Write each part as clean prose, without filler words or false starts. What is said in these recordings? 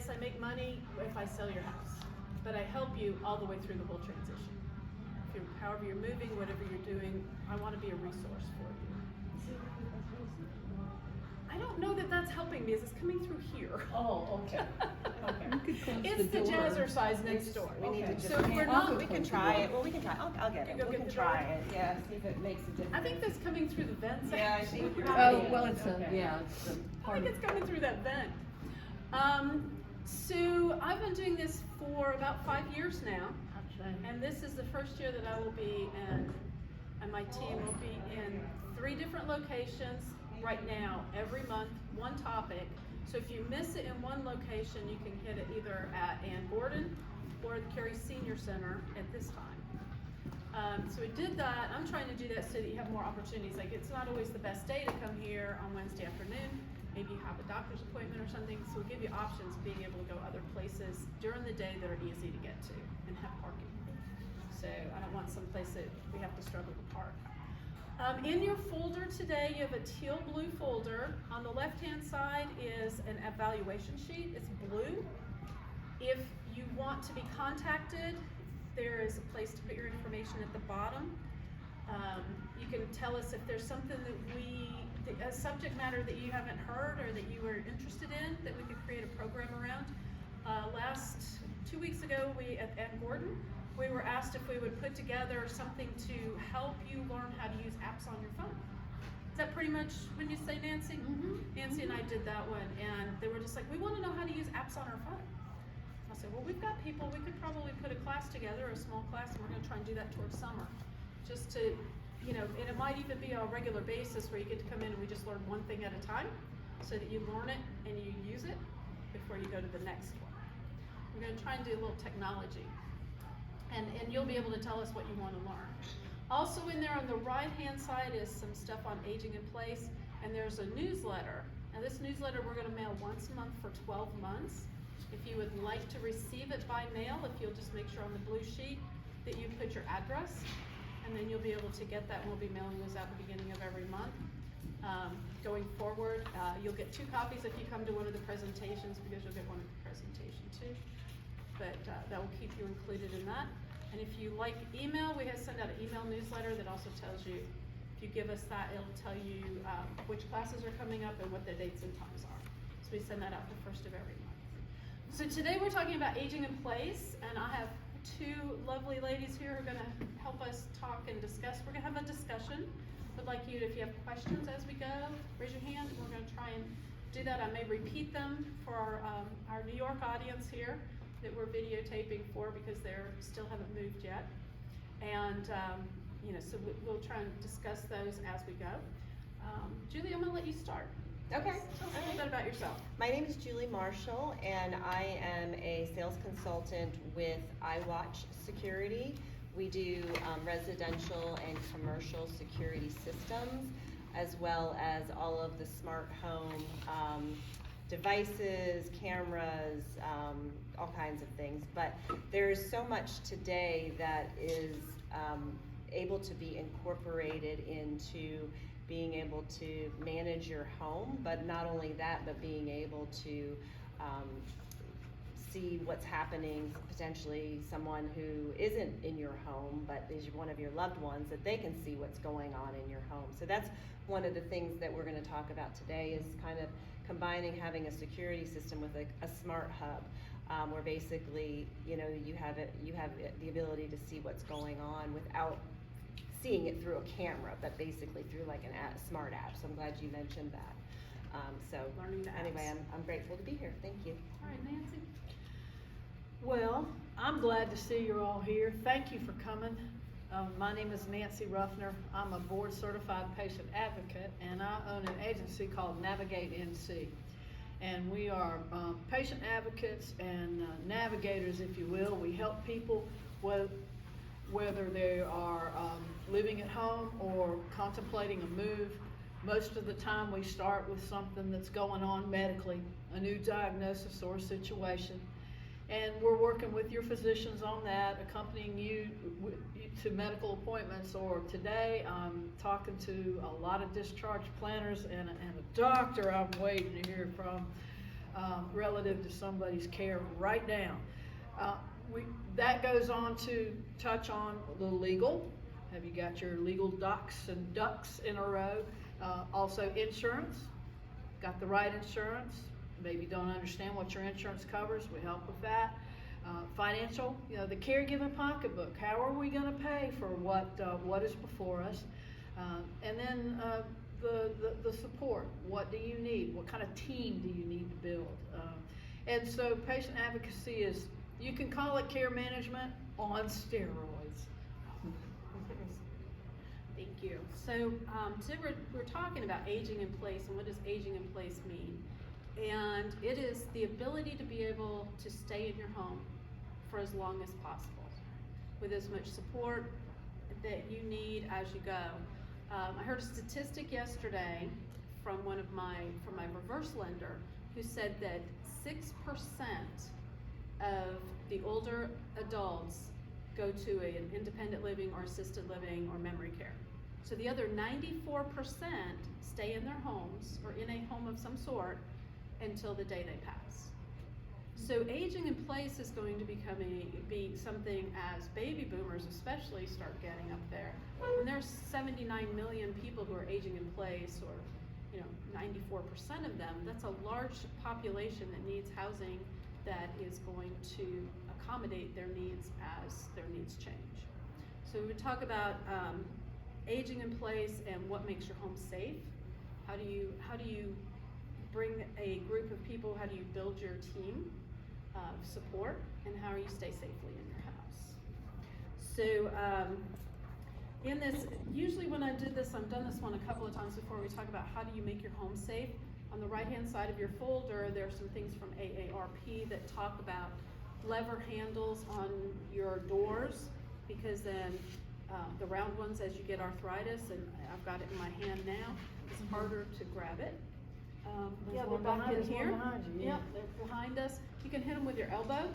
yes, I make money if I sell your house, but I help you all the way through the whole transition. However you're moving, whatever you're doing, I want to be a resource for you. I don't know that that's helping me, as it's coming through here. Oh, okay. It's the jazzercise next door. We need to just, so if we're not, we can try it. Well, we can try. I'll get it. We can try it. Yeah, see if it makes a difference. I think that's coming through the vents. Yeah, I think. Oh, well, it's okay. it's a I part think of it's coming through that vent. So I've been doing this for about 5 years now, and this is the first year that I will be in, and my team will be in 3 different locations right now, every month, one topic. So if you miss it in one location, you can hit it either at Ann Gordon or the Cary Senior Center at this time. So we did that. I'm trying to do that so that you have more opportunities. Like, it's not always the best day to come here on Wednesday afternoon. Maybe you have a doctor's appointment or something. So we'll give you options of being able to go other places during the day that are easy to get to and have parking. So I don't want some place that we have to struggle to park. In your folder today, you have a teal blue folder. On the left-hand side is an evaluation sheet. It's blue. If you want to be contacted, there is a place to put your information at the bottom. You can tell us if there's something that a subject matter that you haven't heard or that you were interested in that we could create a program around. 2 weeks ago, at Ann Gordon, we were asked if we would put together something to help you learn how to use apps on your phone. Is that pretty much when you say, Nancy? Mm-hmm. Nancy and I did that one, and they were just like, we want to know how to use apps on our phone. I said, well, we've got people, we could probably put a class together, a small class, and we're going to try and do that towards summer. Just to, and it might even be a regular basis where you get to come in and we just learn one thing at a time so that you learn it and you use it before you go to the next one. We're going to try and do a little technology. And you'll be able to tell us what you want to learn. Also in there on the right-hand side is some stuff on aging in place, and there's a newsletter. Now this newsletter we're going to mail once a month for 12 months. If you would like to receive it by mail, if you'll just make sure on the blue sheet that you put your address, and then you'll be able to get that, and we'll be mailing those out at the beginning of every month. Going forward, you'll get 2 copies if you come to one of the presentations, because you'll get one at the presentation too. But that will keep you included in that. And if you like email, we have sent out an email newsletter that also tells you, if you give us that, it'll tell you which classes are coming up and what the dates and times are. So we send that out the first of every month. So today we're talking about aging in place, and I have 2 lovely ladies here who are going to help us talk and discuss. We're going to have a discussion. Would like you to, if you have questions as we go, raise your hand, and we're going to try and do that. I may repeat them for our New York audience here that we're videotaping for, because they still haven't moved yet. And so we'll try and discuss those as we go. Julie, I'm going to let you start. Okay. Tell us a little bit about yourself. My name is Julie Marshall, and I am a sales consultant with iWatch Security. We do residential and commercial security systems, as well as all of the smart home devices, cameras, all kinds of things. But there's so much today that is able to be incorporated into being able to manage your home, but not only that, but being able to see what's happening, potentially someone who isn't in your home, but is one of your loved ones, that they can see what's going on in your home. So that's one of the things that we're going to talk about today, is kind of combining having a security system with a smart hub, where basically, you have the ability to see what's going on without seeing it through a camera, but basically through like a smart app. So I'm glad you mentioned that. Anyway, I'm grateful to be here. Thank you. All right, Nancy. Well, I'm glad to see you're all here. Thank you for coming. My name is Nancy Rufner. I'm a board certified patient advocate, and I own an agency called Navigate NC. And we are patient advocates and navigators, if you will. We help people whether they are living at home or contemplating a move. Most of the time we start with something that's going on medically, a new diagnosis or a situation. And we're working with your physicians on that, accompanying you to medical appointments, or today I'm talking to a lot of discharge planners and a doctor I'm waiting to hear from. relative to somebody's care right now. That goes on to touch on the legal. Have you got your legal ducks in a row? Also insurance, got the right insurance. Maybe don't understand what your insurance covers, we help with that. Financial, the caregiving pocketbook, how are we gonna pay for what is before us? And then the support, what do you need? What kind of team do you need to build? And so patient advocacy is, you can call it care management on steroids. Thank you. So today we're talking about aging in place, and what does aging in place mean? And it is the ability to be able to stay in your home for as long as possible, with as much support that you need as you go. I heard a statistic yesterday from from my reverse lender, who said that 6% of the older adults go to an independent living or assisted living or memory care. So the other 94% stay in their homes or in a home of some sort until the day they pass. So aging in place is going to be something, as baby boomers especially start getting up there. And there's 79 million people who are aging in place, or 94% of them. That's a large population that needs housing that is going to accommodate their needs as their needs change. So we would talk about aging in place and what makes your home safe. How do you bring a group of people? How do you build your team of support, and how you stay safely in your house? So in this, usually when I did this, I've done this one a couple of times before, we talk about how do you make your home safe. On the right hand side of your folder, there are some things from AARP that talk about lever handles on your doors, because then the round ones, as you get arthritis, and I've got it in my hand now, it's harder to grab it. Yeah, they're back in here. Yeah, they're behind us. You can hit them with your elbow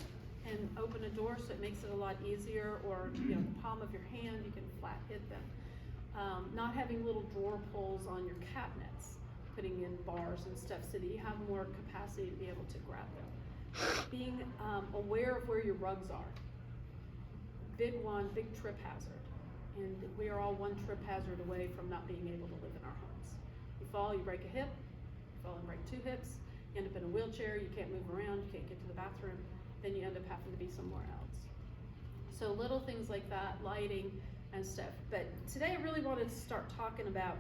and open a door, so it makes it a lot easier, or the palm of your hand, you can flat hit them. Not having little drawer pulls on your cabinets, putting in bars and stuff so that you have more capacity to be able to grab them. Being aware of where your rugs are. Big trip hazard. And we are all one trip hazard away from not being able to live in our homes. You fall, you break a hip, you fall and break 2 hips, you end up in a wheelchair, you can't move around, you can't get to the bathroom, then you end up having to be somewhere else. So little things like that, lighting and stuff. But today I really wanted to start talking about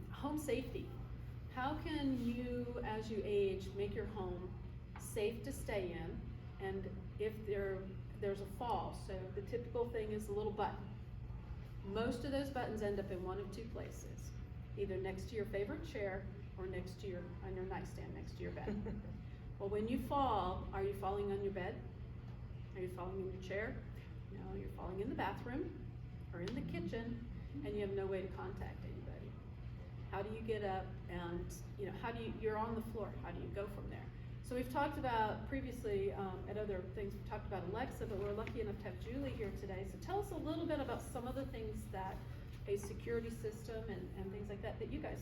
home safety. How can you, as you age, make your home safe to stay in? And if there's a fall, so the typical thing is a little button. Most of those buttons end up in one of 2 places, either next to your favorite chair or next to on your nightstand next to your bed. Well, when you fall, are you falling on your bed? Are you falling in your chair? No, you're falling in the bathroom or in the kitchen, and you have no way to contact anybody. How do you get up, and you're on the floor, how do you go from there? So we've talked about previously at other things, we've talked about Alexa, but we're lucky enough to have Julie here today. So tell us a little bit about some of the things that a security system and things like that you guys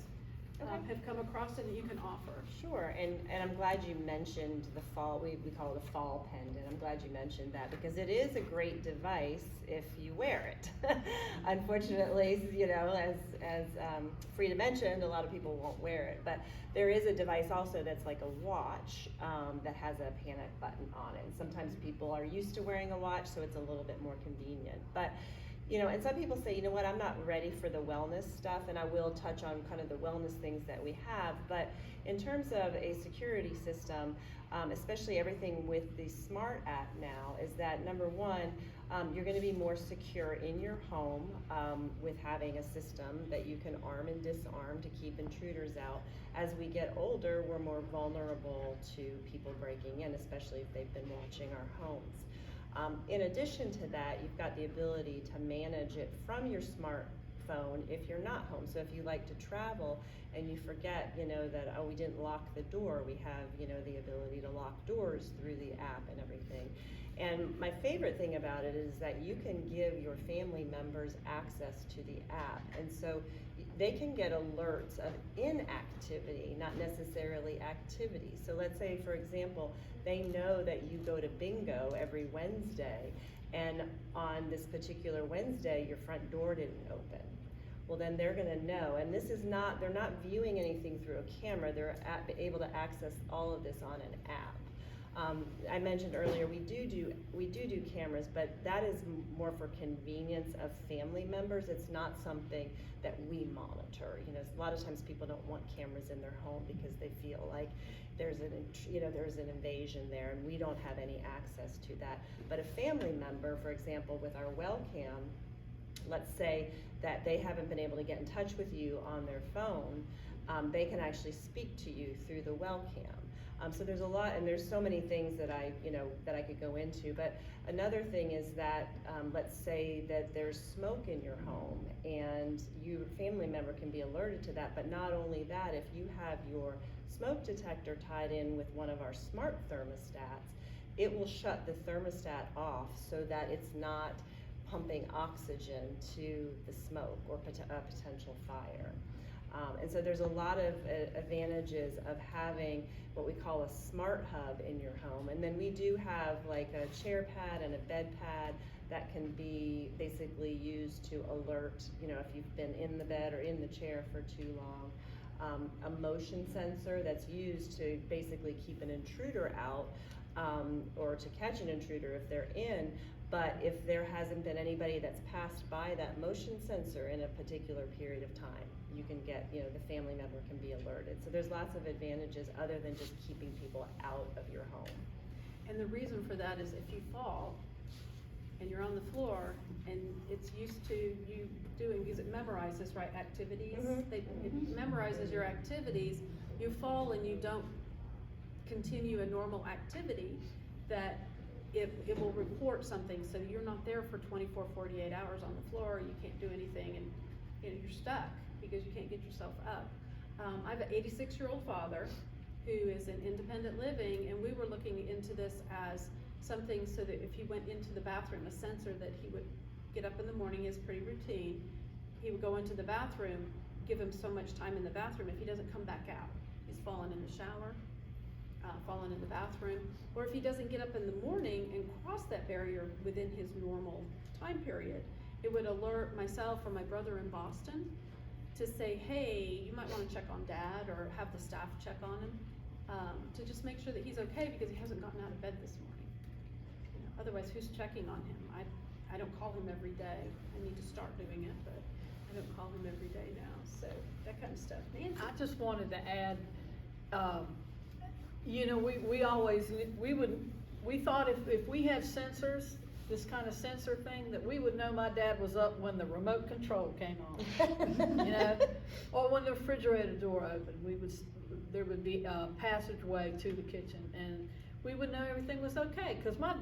have come across and that you can offer. Sure, and I'm glad you mentioned the fall, we call it a fall pendant. I'm glad you mentioned that, because it is a great device if you wear it. Unfortunately, as Frida mentioned, a lot of people won't wear it, but there is a device also that's like a watch that has a panic button on it. And sometimes people are used to wearing a watch, so it's a little bit more convenient. But and some people say, I'm not ready for the wellness stuff, and I will touch on kind of the wellness things that we have. But in terms of a security system, especially everything with the Smart app now, is that number one, you're going to be more secure in your home with having a system that you can arm and disarm to keep intruders out. As we get older, we're more vulnerable to people breaking in, especially if they've been watching our homes. In addition to that, you've got the ability to manage it from your smartphone if you're not home. So if you like to travel and you forget, that, we didn't lock the door, we have, the ability to lock doors through the app and everything. And my favorite thing about it is that you can give your family members access to the app. And so they can get alerts of inactivity, not necessarily activity. So let's say, for example, they know that you go to bingo every Wednesday, and on this particular Wednesday, your front door didn't open. Well, then they're gonna know, and this is not, they're not viewing anything through a camera, they're able to access all of this on an app. I mentioned earlier, we do cameras, but that is more for convenience of family members. It's not something that we monitor. You know, a lot of times people don't want cameras in their home because they feel like there's an invasion there, and we don't have any access to that. But a family member, for example, with our well cam, let's say that they haven't been able to get in touch with you on their phone, they can actually speak to you through the well cam. So there's a lot, and there's so many things that I could go into. But another thing is that let's say that there's smoke in your home, and your family member can be alerted to that. But not only that, if you have your smoke detector tied in with one of our smart thermostats, it will shut the thermostat off so that it's not pumping oxygen to the smoke or a potential fire. And so there's a lot of advantages of having what we call a smart hub in your home. And then we do have like a chair pad and a bed pad that can be basically used to alert, you know, if you've been in the bed or in the chair for too long. A motion sensor that's used to basically keep an intruder out, or to catch an intruder if they're in. But if there hasn't been anybody that's passed by that motion sensor in a particular period of time, you can get, you know, the family member can be alerted. So there's lots of advantages other than just keeping people out of your home. And the reason for that is if you fall and you're on the floor and it's used to you doing, because it memorizes, right, activities. Mm-hmm. It memorizes your activities. You fall and you don't continue a normal activity, that it will report something. So you're not there for 24, 48 hours on the floor, you can't do anything, and you're stuck because you can't get yourself up. I have an 86-year-old father who is in independent living, and we were looking into this as something so that if he went into the bathroom, a sensor that he would get up in the morning, is pretty routine. He would go into the bathroom, give him so much time in the bathroom. If he doesn't come back out, he's fallen in the shower, fallen in the bathroom, or if he doesn't get up in the morning and cross that barrier within his normal time period, it would alert myself or my brother in Boston to say, hey, you might want to check on Dad, or have the staff check on him, to just make sure that he's okay because he hasn't gotten out of bed this morning. You know, otherwise, who's checking on him? I don't call him every day. I need to start doing it, but I don't call him every day now. So that kind of stuff. Nancy. I just wanted to add, you know, we thought if we had sensors, this kind of sensor thing, that we would know my dad was up when the remote control came on, you know, or when the refrigerator door opened. There would be a passageway to the kitchen, and we would know everything was okay, because my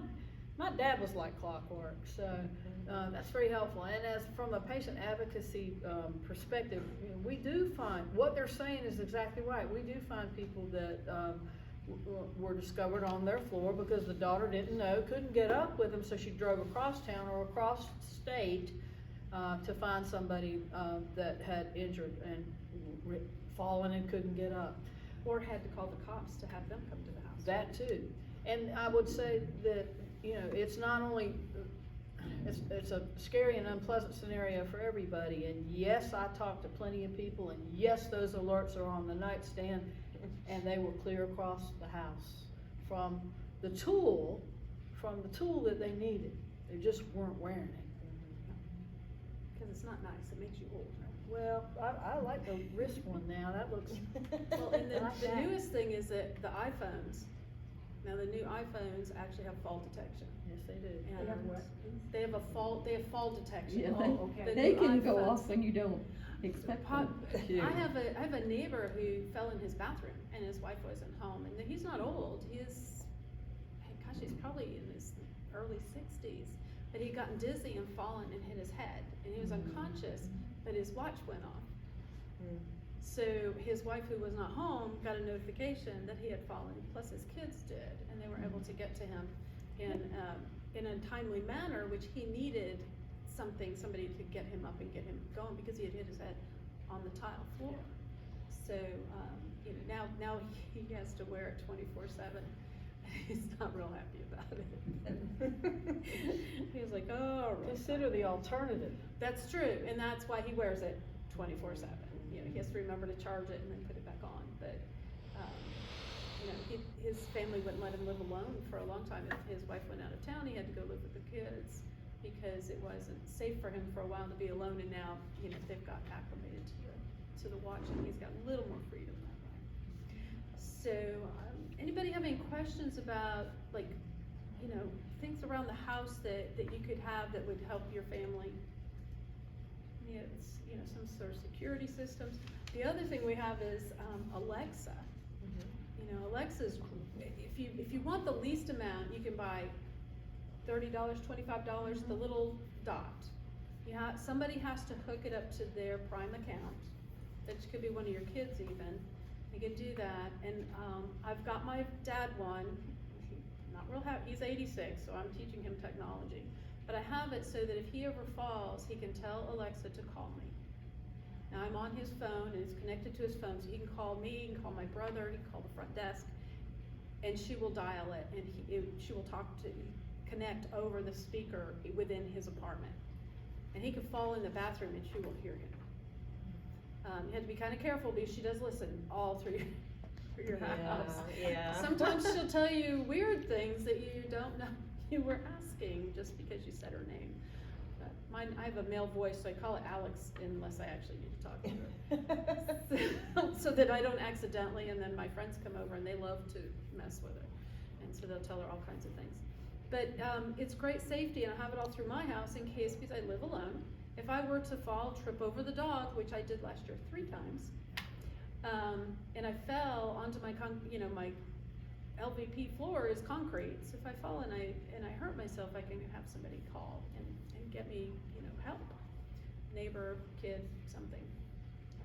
dad was like clockwork. So that's very helpful. And as from a patient advocacy perspective, you know, we do find what they're saying is exactly right. We do find people that were discovered on their floor because the daughter didn't know, couldn't get up with them, so she drove across town or across state to find somebody that had injured and fallen and couldn't get up. Or had to call the cops to have them come to the house. That too. And I would say that, you know, it's not only, it's a scary and unpleasant scenario for everybody. And yes, I talked to plenty of people, and yes, those alerts are on the nightstand, and they were clear across the house from the tool that they needed. They just weren't wearing it. Because it's not nice. It makes you old, right? Well, I like the wrist one now. That looks. Well, and then like the that. newest thing is that the iPhones, now the new iPhones actually have fall detection. Yes, they do. And They have what? They have fall detection. Yeah, Oh, okay. The they new can go iPhones. off when you don't expect them to. I have a neighbor who fell in his bathroom, and his wife wasn't home, and he's not old. He's probably in his early 60s, but he'd gotten dizzy and fallen and hit his head, and he was unconscious, but his watch went off. So his wife, who was not home, got a notification that he had fallen, plus his kids did, and they were able to get to him in a timely manner, which he needed somebody to get him up and get him going, because he had hit his head on the tile floor. So, you know, now he has to wear it 24/7. He's not real happy about it. He was like, oh, Consider the alternative. that's true, and that's why he wears it 24/7. You know, he has to remember to charge it and then put it back on. But you know, his family wouldn't let him live alone for a long time. If his wife went out of town, he had to go live with the kids because it wasn't safe for him for a while to be alone. And now, you know, they've got acclimated to the watch, and he's got a little more freedom that way. So, anybody have any questions about, like, you know, things around the house that you could have that would help your family? Yeah, it's, you know, some sort of security systems. The other thing we have is Alexa. You know, Alexa's, if you want the least amount, you can buy $30, $25, the little dot. Somebody has to hook it up to their Prime account. That could be one of your kids even. You can do that, and I've got my dad one. Not real happy. He's 86, so I'm teaching him technology. But I have it so that if he ever falls, he can tell Alexa to call me. Now I'm on his phone, and it's connected to his phone, so he can call me, he can call my brother, he can call the front desk, and she will dial it, and she will connect over the speaker within his apartment. And he could fall in the bathroom, and she will hear him. You have to be kind of careful because she does listen all through your house. Yeah. Sometimes she'll tell you weird things that you don't know you were asking just because you said her name. But I have a male voice, so I call it Alex unless I actually need to talk to her. so that I don't accidentally, and then my friends come over and they love to mess with her. And so they'll tell her all kinds of things. But it's great safety, and I have it all through my house in case, because I live alone. If I were to fall, trip over the dog, which I did last year 3 times, and I fell onto my my LVP floor is concrete. So if I fall and I hurt myself, I can have somebody call and get me, you know, help. Neighbor, kid, something.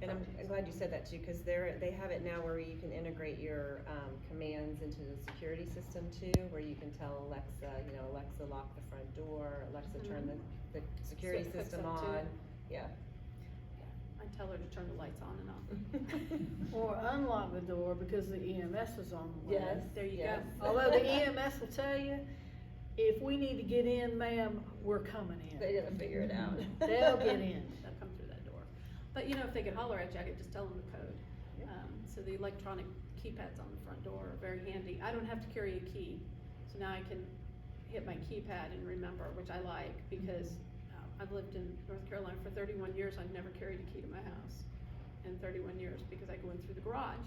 And I'm glad you said that too, because they have it now where you can integrate your commands into the security system too, where you can tell Alexa, you know, Alexa lock the front door, Alexa turn the security So it hooks system up to on. it. Yeah. I tell her to turn the lights on and off. Or unlock the door because the EMS is on the way. Yes. There you yes. go. Although the EMS will tell you, if we need to get in, ma'am, we're coming in. They gotta figure it out. They'll get in. They'll come through that door. But you know, if they could holler at you, I could just tell them the code. Yep. So the electronic keypads on the front door are very handy. I don't have to carry a key, so now I can hit my keypad and remember, which I like, because I've lived in North Carolina for 31 years. I've never carried a key to my house in 31 years because I go in through the garage.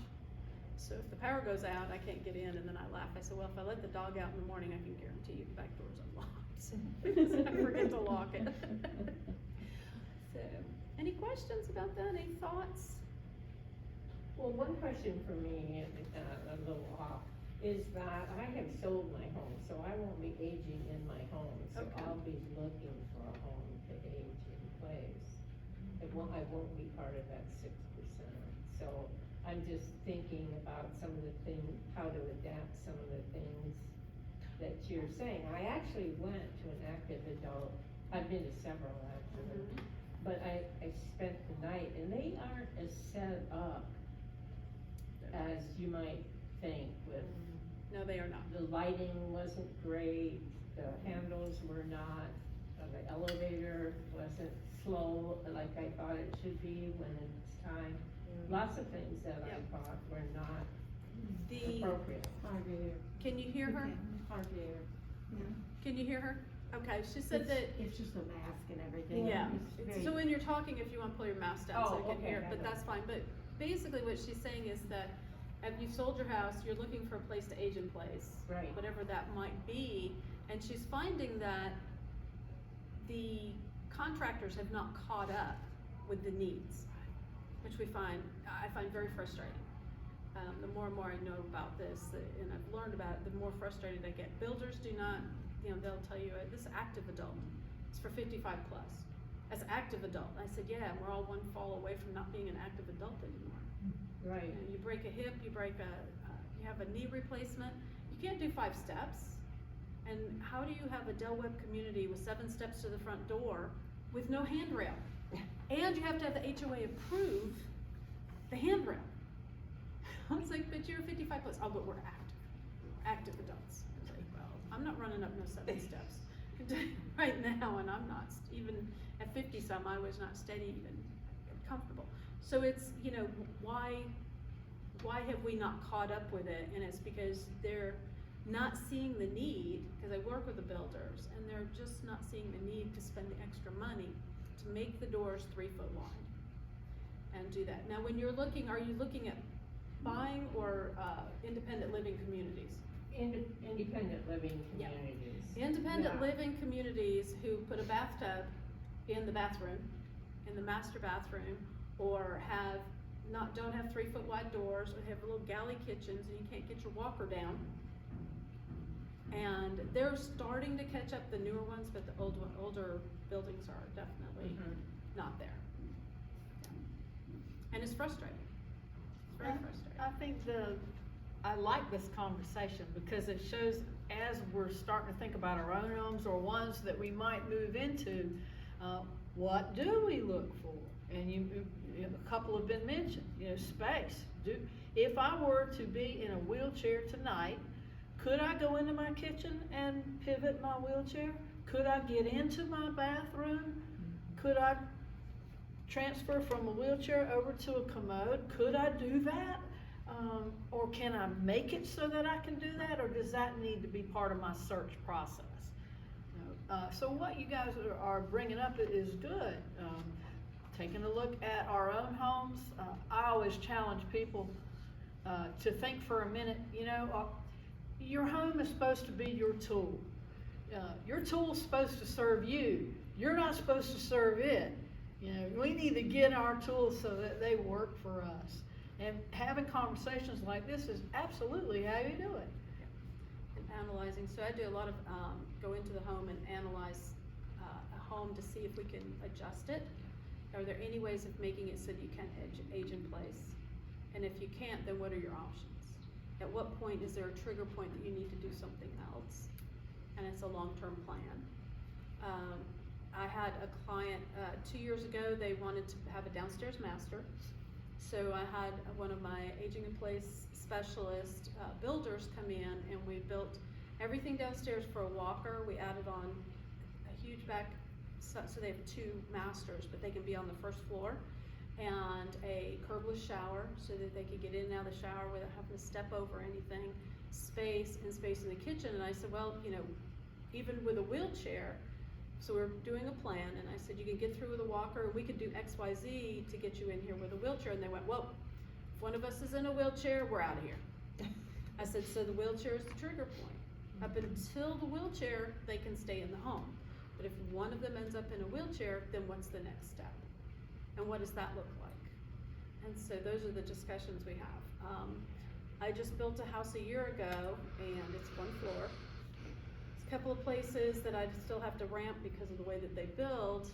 So if the power goes out, I can't get in, and then I laugh. I said, well, if I let the dog out in the morning, I can guarantee you the back door's unlocked because I forget to lock it. So, any questions about that? Any thoughts? Well, one question for me, a little off, is that I have sold my home, so I won't be aging in my home, so Okay. I'll be looking for a home to age in place. I won't be part of that 6%, so I'm just thinking about some of the things, how to adapt some of the things that you're saying. I actually went to an active adult, I've been to several actually, but I spent the night, and they aren't as set up as you might think with, No, they are not. the lighting wasn't great, the handles were not, the elevator wasn't slow like I thought it should be when it's time. Lots of things that I Yeah. thought were not The, appropriate. can you hear her? Can you hear her? Okay, she said that, It's just a mask and everything. yeah. It's very- So when you're talking, if you want to pull your mouse down so Oh, you can okay, hear, I but got that's it. fine. But basically what she's saying is that if you've sold your house, you're looking for a place to age in place. Right. Whatever that might be. And she's finding that the contractors have not caught up with the needs, which I find very frustrating. The more and more I know about this, and I've learned about it, the more frustrated I get. Builders do not, they'll tell you, this active adult, it's for 55 plus. As active adult, I said, yeah, and we're all one fall away from not being an active adult anymore. Right. You break a hip, you have a knee replacement, you can't do 5 steps. And how do you have a Del Webb community with 7 steps to the front door with no handrail? And you have to have the HOA approve the handrail. I was like, but you're 55 plus. Oh, but we're active adults. I was like, well, I'm not running up no 7 steps right now, and I'm not even at 50 some. I was not steady even comfortable. So it's, you know, why have we not caught up with it? And it's because they're not seeing the need, because I work with the builders, and they're just not seeing the need to spend the extra money to make the doors 3 foot wide and do that. Now, when you're looking, are you looking at buying or independent living communities? Independent living Yeah. communities. Independent Yeah. living communities who put a bathtub in the bathroom, in the master bathroom, or don't have 3 foot wide doors, or have little galley kitchens and you can't get your walker down. And they're starting to catch up, the newer ones, but the older buildings are definitely not there. And it's frustrating. It's very frustrating. I think I like this conversation because it shows, as we're starting to think about our own homes or ones that we might move into, what do we look for? And a couple have been mentioned, space. If I were to be in a wheelchair tonight, could I go into my kitchen and pivot my wheelchair? Could I get into my bathroom? Could I transfer from a wheelchair over to a commode? Could I do that? Or can I make it so that I can do that? Or does that need to be part of my search process? So what you guys are bringing up is good. Taking a look at our own homes, I always challenge people to think for a minute, your home is supposed to be your tool. Your tool is supposed to serve you. You're not supposed to serve it. We need to get our tools so that they work for us. And having conversations like this is absolutely how you do it. And analyzing, so I do a lot of, go into the home and analyze a home to see if we can adjust it. Are there any ways of making it so that you can age in place? And if you can't, then what are your options? At what point is there a trigger point that you need to do something else? And it's a long-term plan. I had a client 2 years ago, they wanted to have a downstairs master. So I had one of my aging in place specialist builders come in, and we built everything downstairs for a walker. We added on a huge back, so they have 2 masters, but they can be on the first floor, and a curbless shower so that they could get in and out of the shower without having to step over anything, space in the kitchen. And I said, well, even with a wheelchair, so we're doing a plan, and I said, you can get through with a walker, and we could do XYZ to get you in here with a wheelchair. And they went, well, if one of us is in a wheelchair, we're out of here. I said, so the wheelchair is the trigger point. Up until the wheelchair, they can stay in the home. But if one of them ends up in a wheelchair, then what's the next step? And what does that look like? And so those are the discussions we have. I just built a house a year ago, and it's 1 floor. It's a couple of places that I still have to ramp because of the way that they build,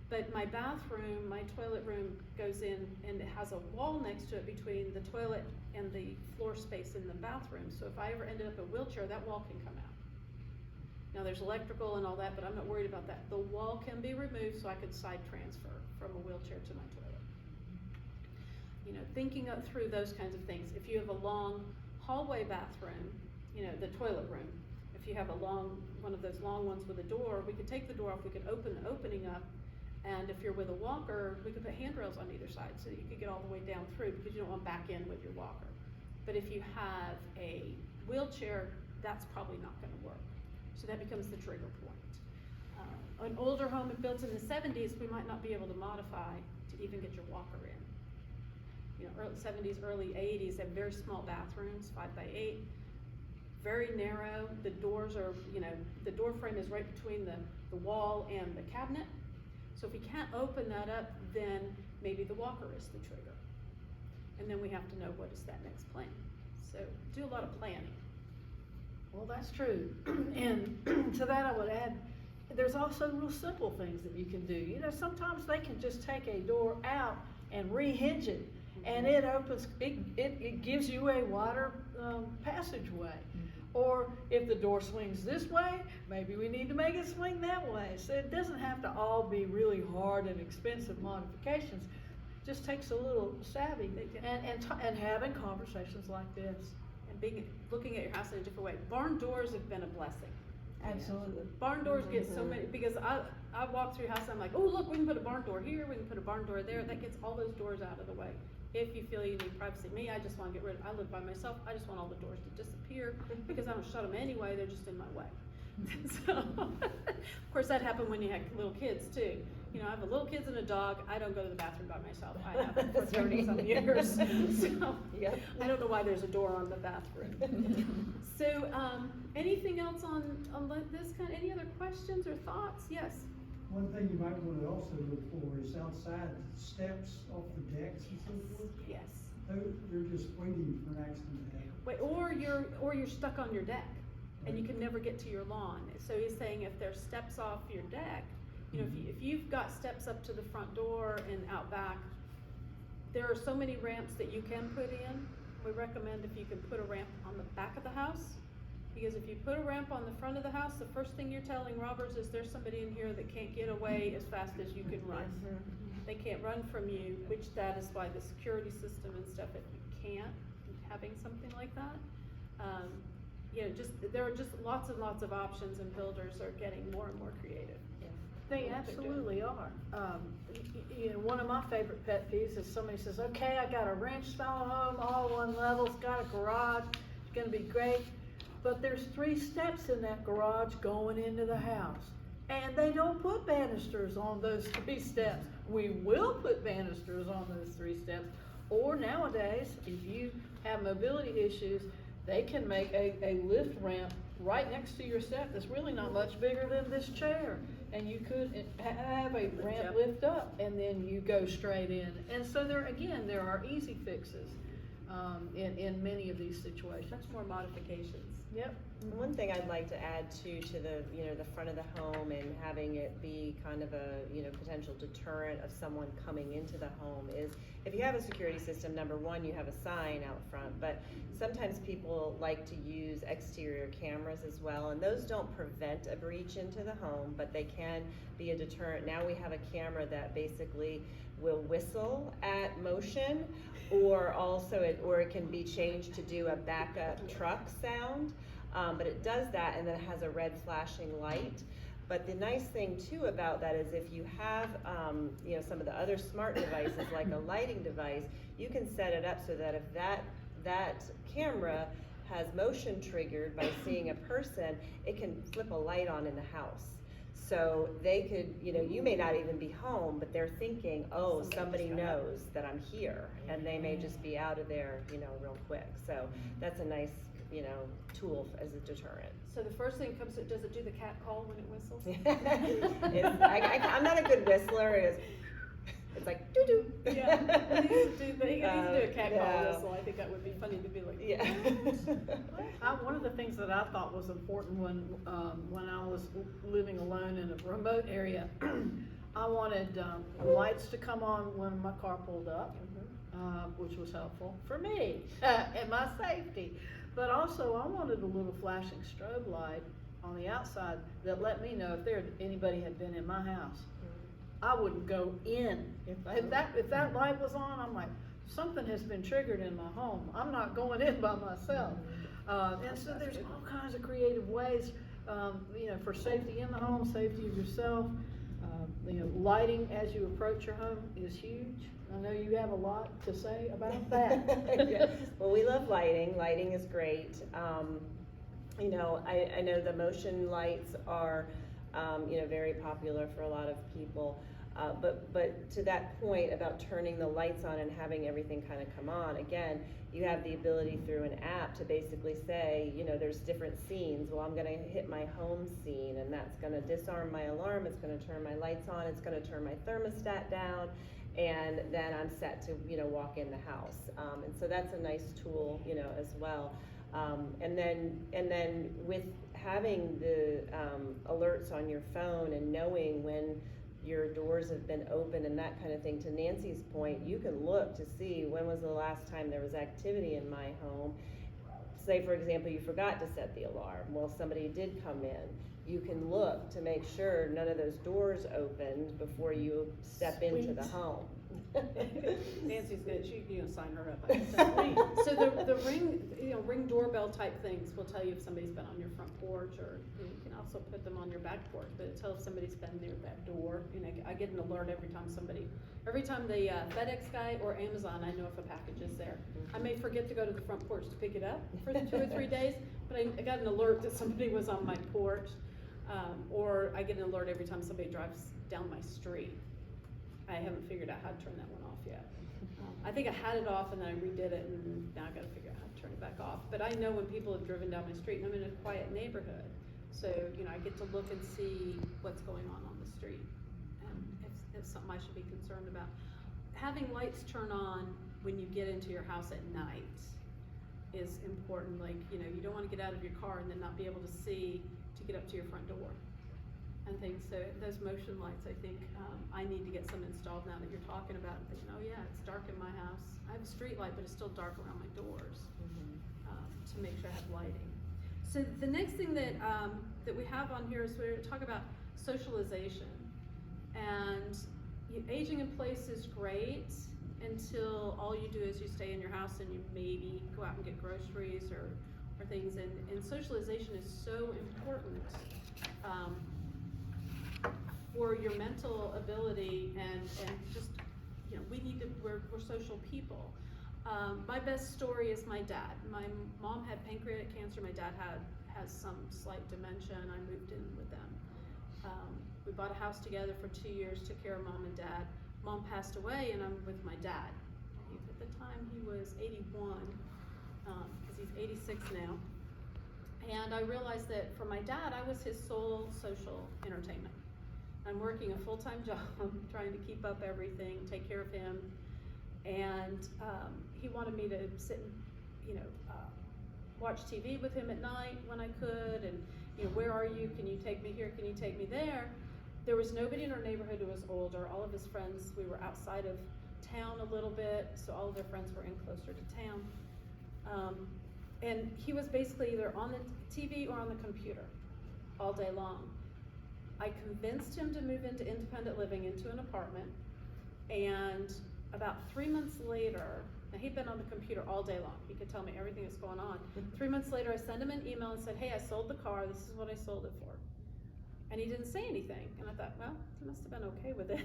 but my bathroom, my toilet room goes in, and it has a wall next to it between the toilet and the floor space in the bathroom. So if I ever ended up in a wheelchair, that wall can come out. Now there's electrical and all that, but I'm not worried about that. The wall can be removed so I could side transfer from a wheelchair to my toilet. Thinking up through those kinds of things. If you have a long hallway bathroom, the toilet room, if you have one of those long ones with a door, we could take the door off, we could open the opening up, and if you're with a walker, we could put handrails on either side so that you could get all the way down through, because you don't want back in with your walker. But if you have a wheelchair, that's probably not going to work. So that becomes the trigger point. An older home built in the 70s, we might not be able to modify to even get your walker in. Early 70s, early 80s, they have very small bathrooms, 5 by 8, very narrow. The doors are, the door frame is right between the wall and the cabinet. So if we can't open that up, then maybe the walker is the trigger. And then we have to know what is that next plan. So do a lot of planning. Well, that's true. And to that I would add, there's also real simple things that you can do. Sometimes they can just take a door out and rehinge it, and it opens, it gives you a wider passageway. Or if the door swings this way, maybe we need to make it swing that way. So it doesn't have to all be really hard and expensive modifications. Just takes a little savvy and having conversations like this. And looking at your house in a different way. Barn doors have been a blessing. Absolutely. Barn doors get so many, because I walk through your house and I'm like, oh, look, we can put a barn door here, we can put a barn door there. That gets all those doors out of the way. If you feel you need privacy. Me, I just want to get rid of, I live by myself, I just want all the doors to disappear because I don't shut them anyway, they're just in my way. So, of course, that happened when you had little kids too. You know, I have a little kids and a dog, I don't go to the bathroom by myself. I have for 30-some years. So, Yep. I don't know why there's a door on the bathroom. So, anything else on this kind, any other questions or thoughts? Yes? One thing you might want to also look for is outside steps off the decks and so forth. Yes. They're just waiting for an accident to happen. Wait, or you're stuck on your deck and you can never get to your lawn. So he's saying if there's steps off your deck, you know, if you've got steps up to the front door and out back, there are so many ramps that you can put in. We recommend if you can put a ramp on the back of the house, because if you put a ramp on the front of the house, the first thing you're telling robbers is there's somebody in here that can't get away as fast as you can run. They can't run from you, which that is why the security system and stuff, if you can't, having something like that. You know, there are just lots and lots of options, and builders are getting more and more creative. They absolutely are. You know, one of my favorite pet peeves is somebody says, okay, I got a ranch style home, all one level, it's got a garage, it's gonna be great. But there's 3 steps in that garage going into the house. And they don't put banisters on those 3 steps. We will put banisters on those 3 steps. Or nowadays, if you have mobility issues, they can make a lift ramp right next to your step that's really not much bigger than this chair. And you could have a ramp lift up and then you go straight in. And so there are easy fixes in many of these situations. That's more modifications. Yep. One thing I'd like to add too to the, you know, the front of the home and having it be kind of a, you know, potential deterrent of someone coming into the home is if you have a security system, number one, you have a sign out front, but sometimes people like to use exterior cameras as well, and those don't prevent a breach into the home, but they can be a deterrent. Now we have a camera that basically will whistle at motion, or also it can be changed to do a backup truck sound, but it does that, and then it has a red flashing light. But the nice thing too about that is if you have you know, some of the other smart devices like a lighting device, you can set it up so that if that camera has motion triggered by seeing a person, it can flip a light on in the house. So they could, you know, you may not even be home, but they're thinking, oh, somebody knows that I'm here, and they may just be out of there, you know, real quick. So that's a nice, you know, tool as a deterrent. So the first thing comes, does it do the cat call when it whistles? I'm not a good whistler. It's like doo doo. Yeah, he needs to do a cat call Yeah. whistle. I think that would be funny to be like. Yeah. One of the things that I thought was important when I was living alone in a remote area, I wanted lights to come on when my car pulled up, which was helpful for me and my safety. But also I wanted a little flashing strobe light on the outside that let me know if anybody had been in my house. I wouldn't go in. If that light was on, I'm like, something has been triggered in my home. I'm not going in by myself. And so there's all kinds of creative ways, you know, for safety in the home, safety of yourself. You know, lighting as you approach your home is huge. I know you have a lot to say about that. Yeah. Well, we love lighting. Lighting is great. You know, I know the motion lights are, you know, very popular for a lot of people. But to that point about turning the lights on and having everything kind of come on, again, you have the ability through an app to basically say, you know, there's different scenes. Well, I'm going to hit my home scene, and that's going to disarm my alarm. It's going to turn my lights on. It's going to turn my thermostat down, and then I'm set to, you know, walk in the house. And so that's a nice tool, you know, as well. And then with having the alerts on your phone and knowing when your doors have been open and that kind of thing, to Nancy's point, you can look to see when was the last time there was activity in my home. say for example, you forgot to set the alarm, well, somebody did come in, you can look to make sure none of those doors opened before you step into the Sweet. home. Nancy's good, you can sign her up. So the ring, ring doorbell type things will tell you if somebody's been on your front porch, or you can also put them on your back porch, but it'll tell if somebody's been near that door. I get an alert every time the FedEx guy or Amazon, I know if a package is there. I may forget to go to the front porch to pick it up for 2 or 3 days, but I got an alert that somebody was on my porch. Or I get an alert every time somebody drives down my street. I haven't figured out how to turn that one off yet. I think I had it off and then I redid it, and now I gotta figure out how to turn it back off. But I know when people have driven down my street, and I'm in a quiet neighborhood, so, I get to look and see what's going on the street, and if it's something I should be concerned about. Having lights turn on when you get into your house at night is important. Like, you don't wanna get out of your car and then not be able to see to get up to your front door and things. So those motion lights, I think, I need to get some installed now that you're talking about it. Thinking, oh yeah, it's dark in my house. I have a street light, but it's still dark around my doors, to make sure I have lighting. So the next thing that we have on here is we're going to talk about socialization. And aging in place is great until all you do is you stay in your house and you maybe go out and get groceries or things. And socialization is so important for your mental ability, and just, we're social people. My best story is my dad. My mom had pancreatic cancer. My dad has some slight dementia, and I moved in with them. We bought a house together for 2 years, took care of mom and dad. Mom passed away, and I'm with my dad. At the time, he was 81, because he's 86 now. And I realized that for my dad, I was his sole social entertainment. I'm working a full-time job, trying to keep up everything, take care of him. And he wanted me to sit and, watch TV with him at night when I could. And, where are you? Can you take me here? Can you take me there? There was nobody in our neighborhood who was older. All of his friends, we were outside of town a little bit, so all of their friends were in closer to town. And he was basically either on the TV or on the computer all day long. I convinced him to move into independent living, into an apartment, and about 3 months later, now he'd been on the computer all day long. He could tell me everything that's going on. 3 months later, I sent him an email and said, hey, I sold the car, this is what I sold it for. And he didn't say anything, and I thought, well, he must have been okay with it.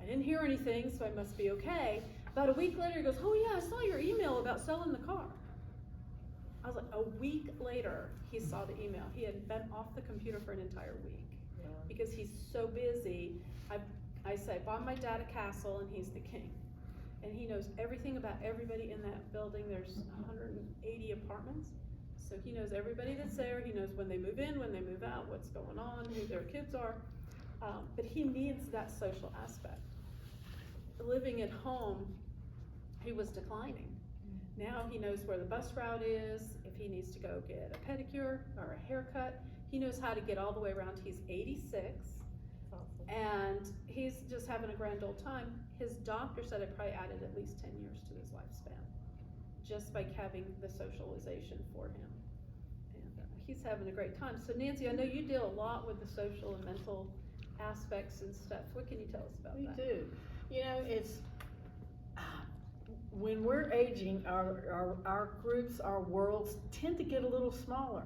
I didn't hear anything, so I must be okay. About a week later, he goes, oh yeah, I saw your email about selling the car. I was like, a week later, he saw the email. He had been off the computer for an entire week. Yeah. Because he's so busy. I say, bought my dad a castle, and he's the king. And he knows everything about everybody in that building. There's 180 apartments. So he knows everybody that's there. He knows when they move in, when they move out, what's going on, who their kids are. But he needs that social aspect. Living at home, he was declining. Now he knows where the bus route is, if he needs to go get a pedicure or a haircut. He knows how to get all the way around. He's 86, and he's just having a grand old time. His doctor said it probably added at least 10 years to his lifespan, just by having the socialization for him. And he's having a great time. So Nancy, I know you deal a lot with the social and mental aspects and stuff. What can you tell us about that? We do. It's when we're aging, our groups, our worlds tend to get a little smaller.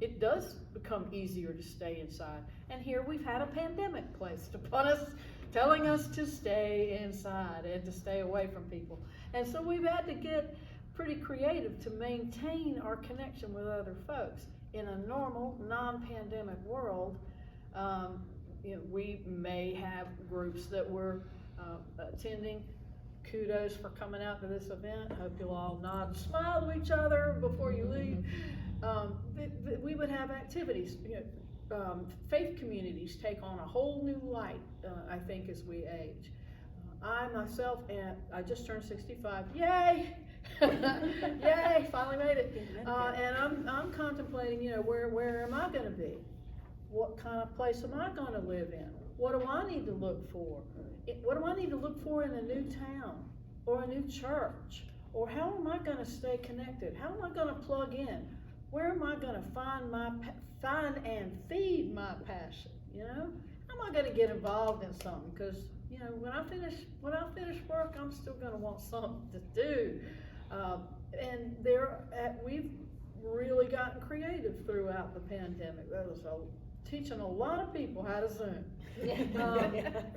It does become easier to stay inside. And here we've had a pandemic placed upon us, telling us to stay inside and to stay away from people. And so we've had to get pretty creative to maintain our connection with other folks. In a normal, non-pandemic world, we may have groups that we're attending. Kudos for coming out to this event. Hope you'll all nod and smile to each other before you leave. We would have activities. Faith communities take on a whole new light, I think, as we age. I myself, and I just turned 65. Yay! Yay! Finally made it. And I'm contemplating, where am I going to be? What kind of place am I going to live in? What do I need to look for? What do I need to look for in a new town, or a new church, Or how am I gonna stay connected? How am I gonna plug in? Where am I gonna find and feed my passion, you know? How am I gonna get involved in something? Cause, you know, when I finish work, I'm still gonna want something to do. And we've really gotten creative throughout the pandemic. That was teaching a lot of people how to Zoom.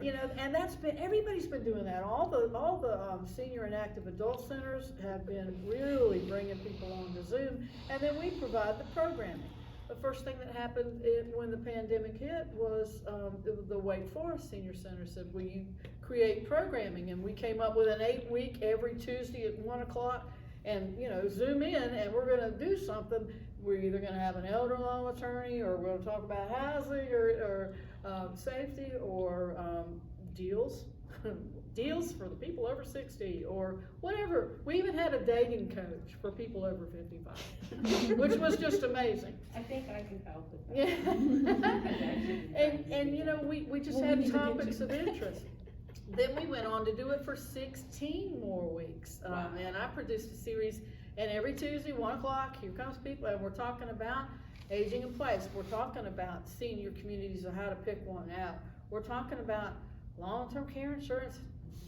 You know, and everybody's been doing that. All the senior and active adult centers have been really bringing people on to Zoom, and then we provide the programming. The first thing that happened when the pandemic hit was the Wake Forest Senior Center said, will you create programming? And we came up with an 8-week every Tuesday at 1 o'clock, and, you know, Zoom in, and we're gonna do something. We're either gonna have an elder law attorney, or we're gonna talk about housing, or safety, or deals deals for the people over 60, or whatever. We even had a dating coach for people over 55, which was just amazing. I think I can help with that. Yeah. and you know, we just had topics of interest. Then we went on to do it for 16 more weeks. Wow. And I produced a series, and every Tuesday, 1 o'clock, here comes people, and we're talking about aging in place. We're talking about senior communities and how to pick one out. We're talking about long-term care insurance.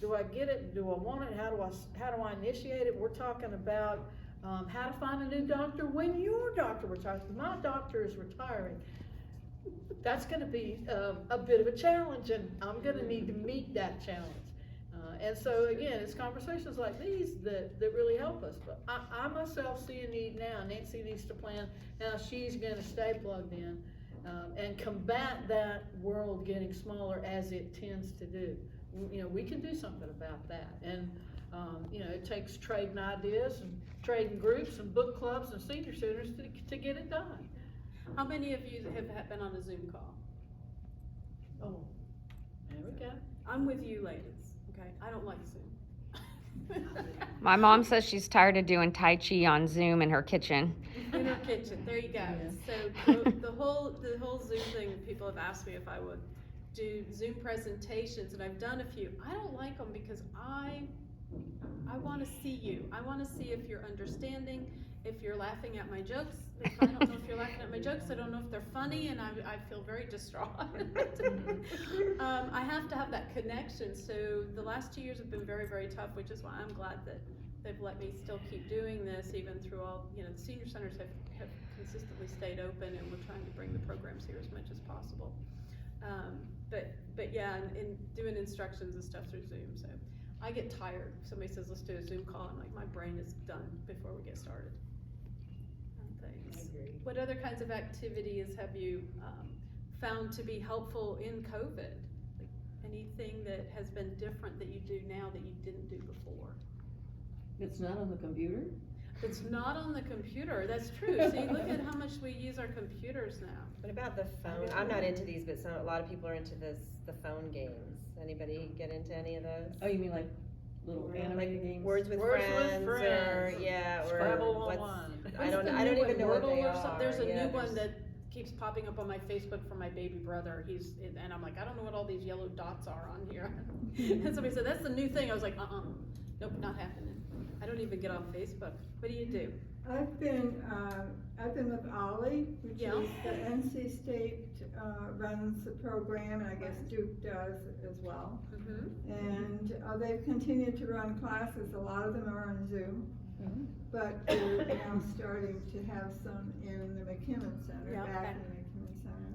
Do I get it? Do I want it? How do I initiate it? We're talking about how to find a new doctor when your doctor retires. My doctor is retiring. That's gonna be a bit of a challenge, and I'm gonna need to meet that challenge. And so again, it's conversations like these that really help us. But I myself see a need now. Nancy needs to plan how she's gonna stay plugged in and combat that world getting smaller as it tends to do. You know, we can do something about that. And you know, it takes trading ideas and trading groups and book clubs and senior centers to get it done. How many of you have been on a Zoom call? Oh, there we go. I'm with you ladies, okay? I don't like Zoom. My mom says she's tired of doing Tai Chi on Zoom in her kitchen. In her kitchen, there you go. Yeah. So the whole Zoom thing, people have asked me if I would do Zoom presentations, and I've done a few. I don't like them because I want to see you. I want to see if you're understanding, if you're laughing at my jokes. If I don't know if you're laughing at my jokes, I don't know if they're funny, and I feel very distraught. I have to have that connection. So the last 2 years have been very, very tough, which is why I'm glad that they've let me still keep doing this, even through all, you know, the senior centers have consistently stayed open, and we're trying to bring the programs here as much as possible. But yeah, and doing instructions and stuff through Zoom, so I get tired. Somebody says, let's do a Zoom call, and like, my brain is done before we get started. Thanks. I agree. What other kinds of activities have you found to be helpful in COVID? Like anything that has been different that you do now that you didn't do before? It's not on the computer? It's not on the computer, that's true. See, look at how much we use our computers now. What about the phone? I'm not into these, but a lot of people are into the phone games. Anybody get into any of those? Oh, you mean like little animated games? Words with Words with friends, or Friends. yeah, or Scrabble what's, online. I don't What's the even new one, know what Wordle they or are. something? There's a Yeah, new one there's- that keeps popping up on my Facebook for my baby brother. And I'm like, I don't know what all these yellow dots are on here. And somebody said, that's the new thing. I was like, nope, not happening. I don't even get on Facebook. What do you do? I've been with Ollie, which Yeah. is the NC State, runs the program, and I guess Duke does as well. Mm-hmm. And they've continued to run classes. A lot of them are on Zoom. Mhm. But we're now starting to have some in the McKimmon Center, Yeah, back okay. in the McKimmon Center.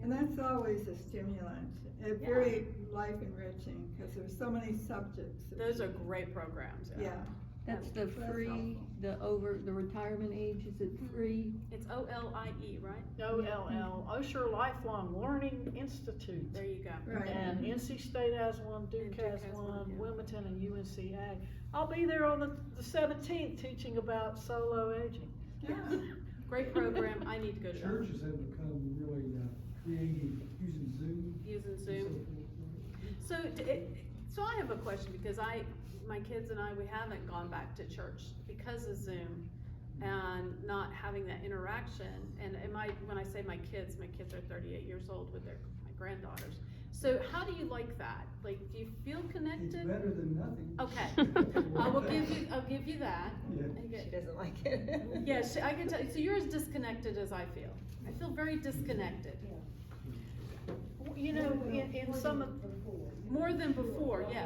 And that's always a stimulant, very life enriching, because there's so many subjects. Those are great programs. Yeah. That's the That's free, the retirement age, is it free? It's OLIE, right? OLL, Osher Lifelong Learning Institute. There you go. Right. And NC State has one, Duke has one, yeah. Wilmington and UNC Ag. I'll be there on the 17th teaching about solo aging. Yeah. Great program. I need to go to that. Churches have become really creative using Zoom. Using and Zoom. so forth. So I have a question, because my kids and I, we haven't gone back to church because of Zoom and not having that interaction. And when I say my kids are 38 years old with my granddaughters. So how do you like that? Like, do you feel It's connected? better than nothing. Okay, I'll give you that. Yeah. She doesn't like it. Yes, I can tell, so you're as disconnected as I feel. I feel very disconnected. You know, in some of, More than before, yeah.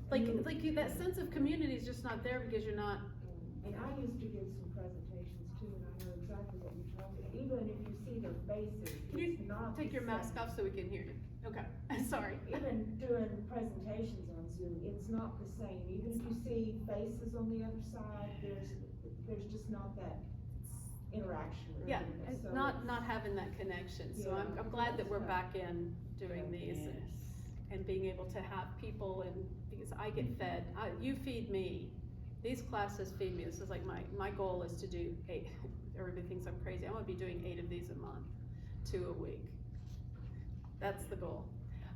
Like that sense of community is just not there because you're not, And I used to give some presentations too, and I know exactly what you're talking about. Even if you see their faces, can you it's not take the your mask same. off so we can hear you? Okay, sorry. Even doing presentations on Zoom, it's not the same. Even if you see faces on the other side, there's just not that interaction. Yeah, really. and So not having that connection, so Yeah. I'm glad that we're back in doing these and being able to have people, and because I get fed, you feed me, these classes feed me. This is like my goal is to do 8, everybody thinks I'm crazy, I wanna be doing 8 of these a month, 2 a week. That's the goal.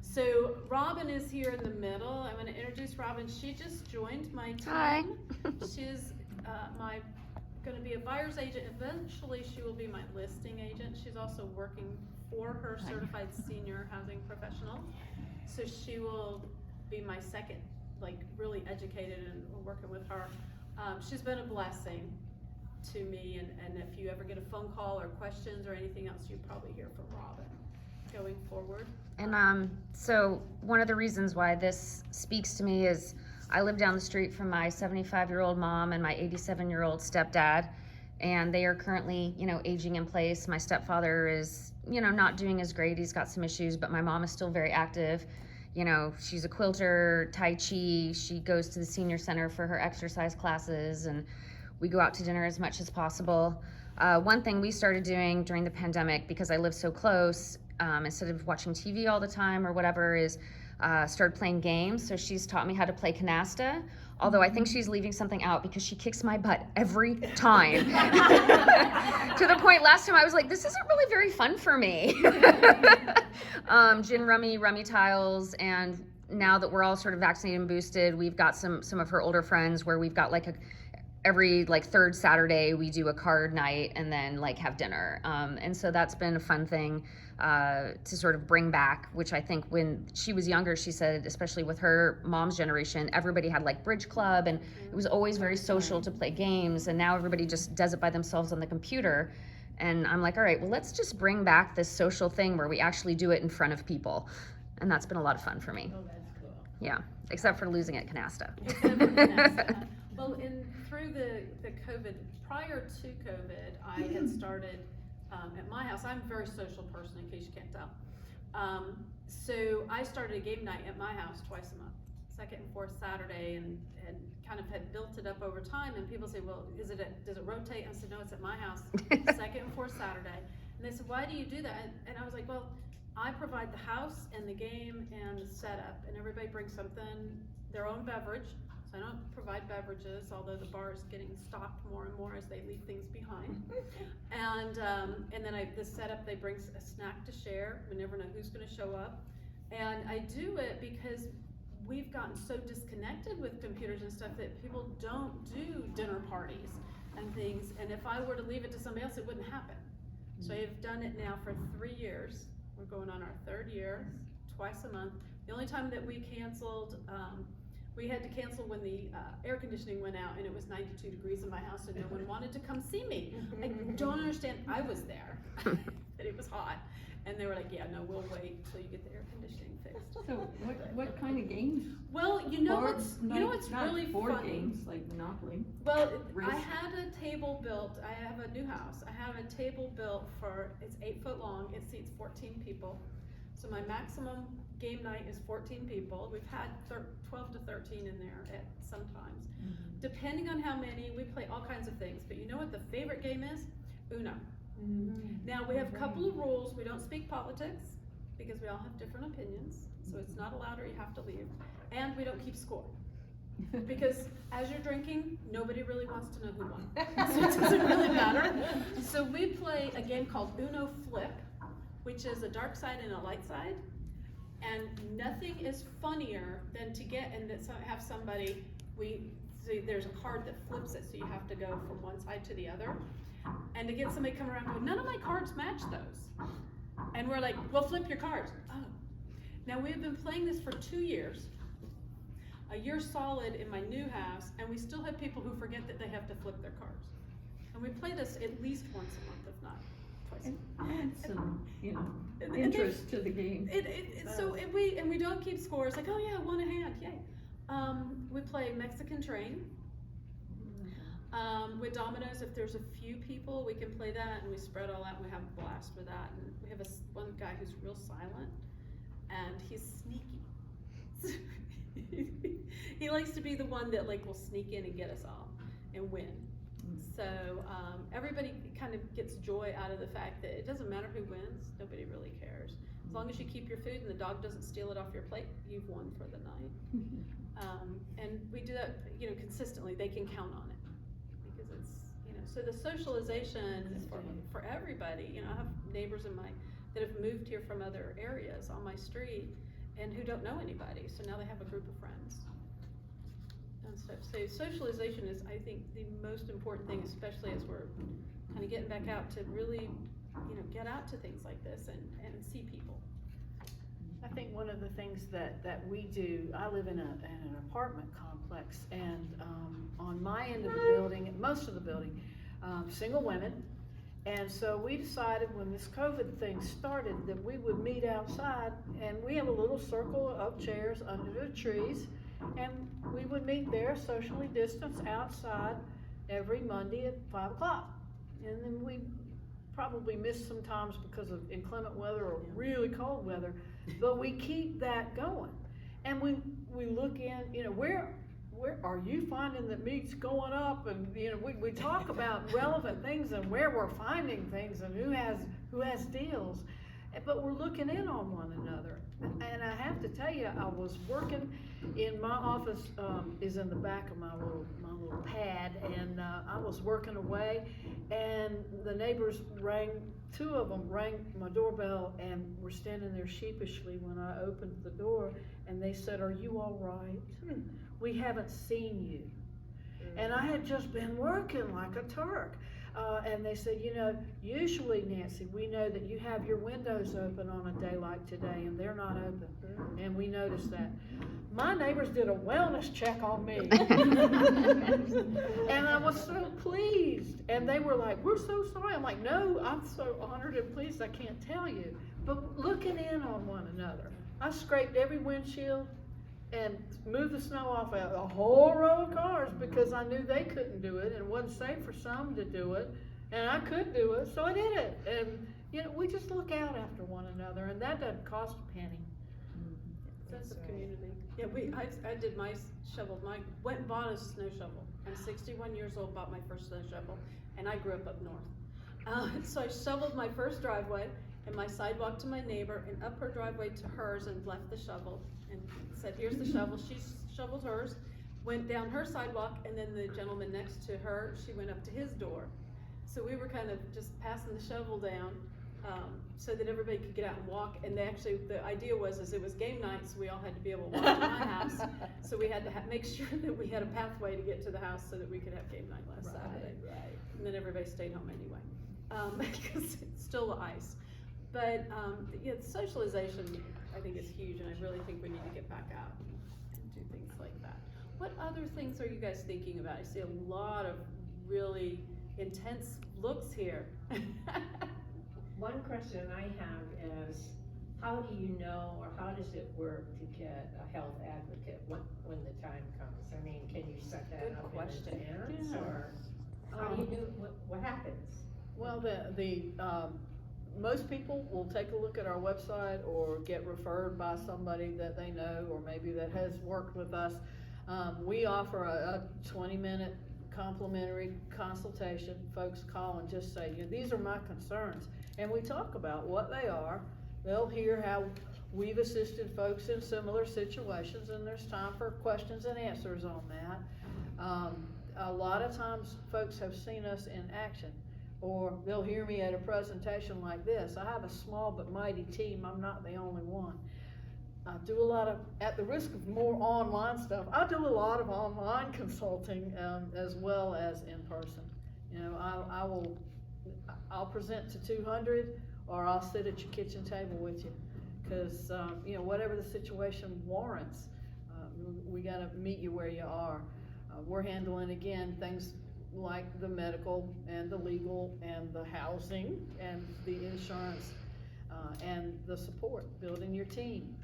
So Robin is here in the middle. I'm gonna introduce Robin. She just joined my team. Hi. She's gonna be a buyer's agent. Eventually, she will be my listing agent. She's also working for her certified senior housing professional. So she will be my second, like really educated and working with her. She's been a blessing to me, and if you ever get a phone call or questions or anything else, you probably hear from Robin going forward. And so one of the reasons why this speaks to me is I live down the street from my 75-year-old mom and my 87-year-old stepdad, and they are currently, aging in place. My stepfather is, not doing as great. He's got some issues, but my mom is still very active. She's a quilter, Tai Chi. She goes to the senior center for her exercise classes, and we go out to dinner as much as possible. One thing we started doing during the pandemic, because I live so close, instead of watching TV all the time or whatever, is started playing games. So she's taught me how to play canasta, although I think she's leaving something out because she kicks my butt every time. To the point last time I was like, this isn't really very fun for me. Gin rummy tiles, and now that we're all sort of vaccinated and boosted, we've got some of her older friends where we've got every third Saturday we do a card night and then have dinner. And so that's been a fun thing to sort of bring back, which I think when she was younger, she said, especially with her mom's generation, everybody had bridge club, and it was always very social to play games, and now everybody just does it by themselves on the computer. And I'm like, all right, well, let's just bring back this social thing where we actually do it in front of people. And that's been a lot of fun for me. oh, that's cool. Yeah, except for losing at canasta. Except for Vanessa. Well, through the COVID, prior to COVID, I had started at my house. I'm a very social person, in case you can't tell. So I started a game night at my house twice a month, second and fourth Saturday, and kind of had built it up over time. And people say, well, does it rotate? I said, no, it's at my house, second and fourth Saturday. And they said, why do you do that? And I was like, well, I provide the house and the game and the setup, and everybody brings something, their own beverage. So I don't provide beverages, although the bar is getting stocked more and more as they leave things behind. And then the setup, they bring a snack to share. We never know who's gonna show up. And I do it because we've gotten so disconnected with computers and stuff that people don't do dinner parties and things. And if I were to leave it to somebody else, it wouldn't happen. So I've done it now for 3 years. We're going on our 3rd year, twice a month. The only time that we canceled, we had to cancel when the air conditioning went out and it was 92 degrees in my house and no one wanted to come see me. I don't understand, I was there, but it was hot. And they were like, yeah, no, we'll wait till you get the air conditioning fixed. So what kind of games? Well, Board- what's not really board funny? games like Monopoly. Well, Risk. I had a table built, I have a new house, I have a table built it's 8 foot long, it seats 14 people. So my maximum game night is 14 people. We've had 12 to 13 in there at sometimes. Mm-hmm. Depending on how many, we play all kinds of things, but you know what the favorite game is? Uno. Now, we have a couple of rules. We don't speak politics because we all have different opinions, so it's not allowed or you have to leave. And we don't keep score. Because as you're drinking, nobody really wants to know who won. So it doesn't really matter. So we play a game called Uno Flip, which is a dark side and a light side. And nothing is funnier than to get and have somebody, there's a card that flips it, so you have to go from one side to the other. And to get somebody come around and go, none of my cards match those. And we're like, well, flip your cards. Oh. Now, we have been playing this for 2 years, a year solid in my new house, and we still have people who forget that they have to flip their cards. And we play this at least once a month, if not twice a month. And some, And interest to the game. And we don't keep scores, like, oh yeah, I won a hand, yay. We play Mexican Train. With dominoes, if there's a few people, we can play that, and we spread all out, and we have a blast with that. And we have one guy who's real silent, and he's sneaky. He likes to be the one that like will sneak in and get us all and win. So everybody kind of gets joy out of the fact that it doesn't matter who wins, nobody really cares. As long as you keep your food and the dog doesn't steal it off your plate, you've won for the night. And we do that, consistently. They can count on it because it's, so the socialization is for everybody. I have neighbors that have moved here from other areas on my street and who don't know anybody. So now they have a group of friends. And stuff. So socialization is, I think, the most important thing, especially as we're kind of getting back out to really, get out to things like this and see people. I think one of the things that we do, I live in an apartment complex, and on my end of the building, most of the building, single women. And so we decided when this COVID thing started that we would meet outside, and we have a little circle of chairs under the trees, and we would meet there socially distanced outside every Monday at 5 o'clock. And then we probably miss some times because of inclement weather or really cold weather, but we keep that going. And we look in, where are you finding that meat's going up? And we talk about relevant things and where we're finding things and who has deals, but we're looking in on one another. And I have to tell you, I was working in my office, is in the back of my little pad, and I was working away, and the neighbors two of them rang my doorbell and were standing there sheepishly when I opened the door, and they said, "Are you all right? We haven't seen you." And I had just been working like a Turk. And they said, usually, Nancy, we know that you have your windows open on a day like today, and they're not open. And we noticed that. My neighbors did a wellness check on me. And I was so pleased. And they were like, "We're so sorry." I'm like, "No, I'm so honored and pleased, I can't tell you." But looking in on one another. I scraped every windshield and moved the snow off a whole row of cars because I knew they couldn't do it, and it wasn't safe for some to do it, and I could do it, so I did it. And we just look out after one another, and that doesn't cost a penny. Sense of community. Yeah, went and bought a snow shovel. I'm 61 years old, bought my first snow shovel, and I grew up north. So I shoveled my first driveway and my sidewalk to my neighbor and up her driveway to hers and left the shovel and said, "Here's the shovel." She shoveled hers, went down her sidewalk, and then the gentleman next to her, she went up to his door. So we were kind of just passing the shovel down so that everybody could get out and walk. And the idea was it was game night, so we all had to be able to walk to my house. So we had to make sure that we had a pathway to get to the house so that we could have game night last Saturday. Right. And then everybody stayed home anyway because it's still the ice. But socialization, I think, is huge, and I really think we need to get back out and do things like that. What other things are you guys thinking about? I see a lot of really intense looks here. One question I have is, how do you know, or how does it work to get a health advocate when the time comes? I mean, can you set that Good up question. in advance, Yeah. or how do you do, what happens? Well, most people will take a look at our website or get referred by somebody that they know or maybe that has worked with us. We offer a 20-minute complimentary consultation. Folks call and just say, "These are my concerns." And we talk about what they are. They'll hear how we've assisted folks in similar situations, and there's time for questions and answers on that. A lot of times folks have seen us in action, or they'll hear me at a presentation like this. I have a small but mighty team. I'm not the only one. I do a lot of, at the risk of more online stuff, I do a lot of online consulting as well as in person. I'll present to 200, or I'll sit at your kitchen table with you, Cause, you know, whatever the situation warrants, we gotta meet you where you are. We're handling, again, things like the medical and the legal and the housing and the insurance, and the support, building your team